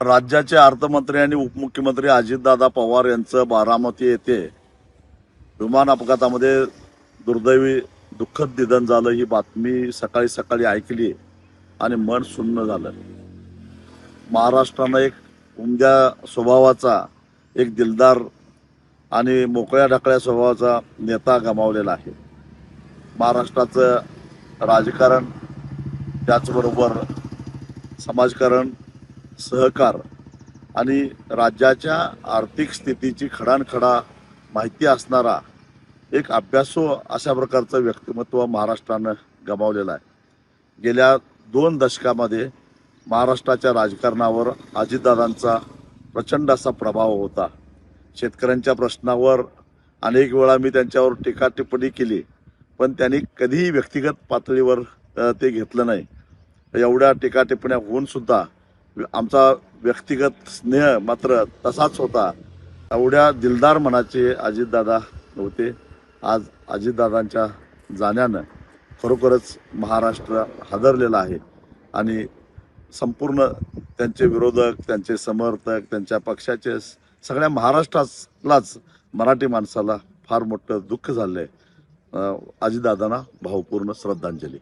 राज्याचे अर्थमंत्री आणि उपमुख्यमंत्री अजितदादा पवार यांचं बारामती येथे विमान अपघातामध्ये दुर्दैवी दुःखद निधन झालं ही बातमी सकाळी सकाळी ऐकली आणि मन सुन्न झालं. महाराष्ट्रानं एक उमद्या स्वभावाचा, एक दिलदार आणि मोकळ्या ढकळ्या स्वभावाचा नेता गमावलेला आहे. महाराष्ट्राचं राजकारण, त्याचबरोबर समाजकारण, सहकार आणि राज्याच्या आर्थिक स्थितीची खडानखडा माहिती असणारा एक अभ्यासू अशा प्रकारचं व्यक्तिमत्व महाराष्ट्रानं गमावलेलं आहे. गेल्या 2 दशकामध्ये महाराष्ट्राच्या राजकारणावर अजितदादांचा प्रचंड असा प्रभाव होता. शेतकऱ्यांच्या प्रश्नावर अनेक वेळा मी त्यांच्यावर टीका टिप्पणी केली, पण त्यांनी कधीही व्यक्तिगत पातळीवर ते घेतलं नाही. एवढ्या टीका टिप्पण्या होऊन सुद्धा आमचा व्यक्तिगत स्नेह मात्र तसाच होता. एवढ्या दिलदार मनाचे अजितदादा होते. आज अजितदादांच्या जाण्यानं खरोखरच महाराष्ट्र हादरलेला आहे आणि संपूर्ण त्यांचे विरोधक, त्यांचे समर्थक, त्यांच्या पक्षाचे सगळ्या महाराष्ट्रालाच मराठी माणसाला फार मोठं दुःख झालंय. अजितदादांना भावपूर्ण श्रद्धांजली.